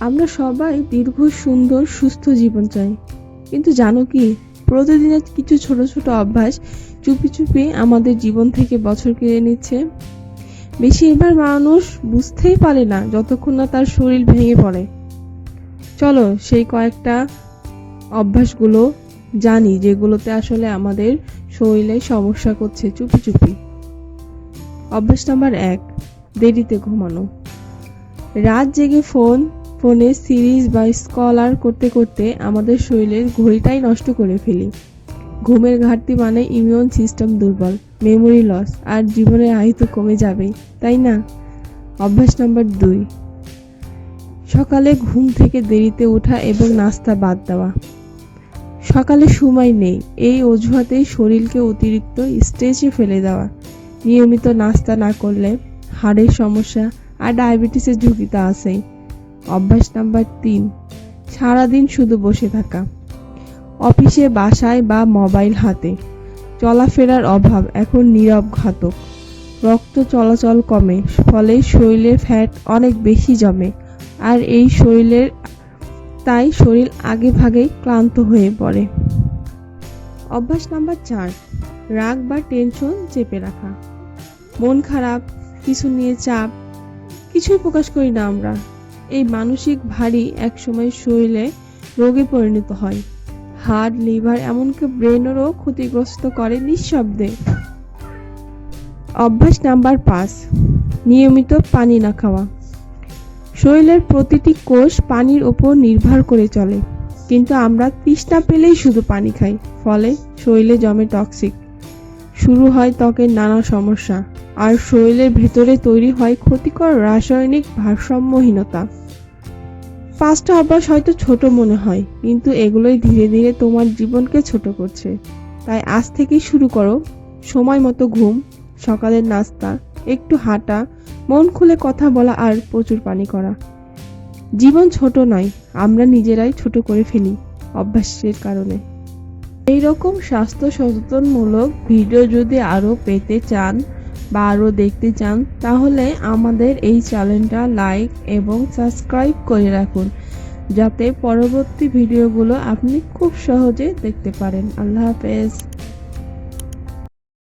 আমরা সবাই দীর্ঘ, সুন্দর, সুস্থ জীবন চাই, কিন্তু জানো কি, প্রতিদিনের কিছু ছোট ছোট অভ্যাস চুপি চুপি আমাদের জীবন থেকে বছর কেড়ে নিচ্ছে। বেশিরভাগ মানুষ বুঝতেই পারে না যতক্ষণ না তার শরীর ভেঙে পড়ে। চলো সেই কয়েকটা অভ্যাসগুলো জানি যেগুলোতে আসলে আমাদের শরীরে সমস্যা করছে চুপি চুপি। অভ্যাস নাম্বার 1, দেরিতে ঘুমানো। রাত জেগে ফোনে সিরিজ বা স্ক্রলার করতে করতে আমাদের শরীরের ঘড়িটাই নষ্ট করে ফেলি। ঘুমের ঘাটতি মানে ইমিউন সিস্টেম দুর্বল, মেমোরি লস, আর জীবনের আয়ু তো কমে যাবেই, তাই না? অভ্যাস নাম্বার 2, সকালে ঘুম থেকে দেরিতে ওঠা এবং নাস্তা বাদ দেওয়া। সকালে সময় নেই এই অজুহাতে শরীরকে অতিরিক্ত স্ট্রেসে ফেলে দেওয়া। নিয়মিত নাস্তা না করলে হাড়ের সমস্যা আর ডায়াবেটিসের ঝুঁকি তো আছেই। অভ্যাস নাম্বার 3, সারাদিন শুধু বসে থাকা। অফিসে, বাসায় বা মোবাইল হাতে। চলাফেরার অভাব এখন নীরব ঘাতক। রক্ত চলাচল কমে, ফলে শরীরে ফ্যাট অনেক বেশি জমে, আর তাই শরীর আগে ভাগেই ক্লান্ত হয়ে পড়ে। অভ্যাস নাম্বার 4, রাগ বা টেনশন চেপে রাখা। মন খারাপ, কিছু নিয়ে চাপ, কিছুই প্রকাশ করি না আমরা। এই মানসিক ভারী একসময় শরীরে রোগে পরিণত হয়। হার্ট, লিভার, এমনকি ব্রেনেরও ক্ষতিগ্রস্ত করে নিঃশব্দে। অভ্যাস নাম্বার 5, নিয়মিত পানি না খাওয়া। শরীরের প্রতিটি কোষ পানির উপর নির্ভর করে চলে, কিন্তু আমরা তৃষ্ণা পেলেই শুধু পানি খাই, ফলে শরীরে জমে টক্সিক। শুরু হয় ত্বকের নানা সমস্যা, আর শরীরের ভেতরে তৈরি হয় ক্ষতিকর রাসায়নিক ভারসাম্যহীনতা। 5টা অভ্যাস হয়তো ছোট মনে হয়, কিন্তু এগুলোই ধীরে ধীরে তোমার জীবনকে ছোট করছে। তাই আজ থেকেই শুরু করো। সময় মতো ঘুম, সকালের নাস্তা, একটু হাঁটা, মন খুলে কথা বলা, আর প্রচুর পানি করা। জীবন ছোট নয়, আমরা নিজেরাই ছোট করে ফেলি অভ্যাসের কারণে। এইরকম স্বাস্থ্য সচেতনমূলক ভিডিও যদি আরও পেতে চান বা আরও দেখতে চান, তাহলে আমাদের এই চ্যানেলটা লাইক এবং সাবস্ক্রাইব করে রাখুন, যাতে পরবর্তী ভিডিওগুলো আপনি খুব সহজে দেখতে পারেন। আল্লাহ হাফেজ।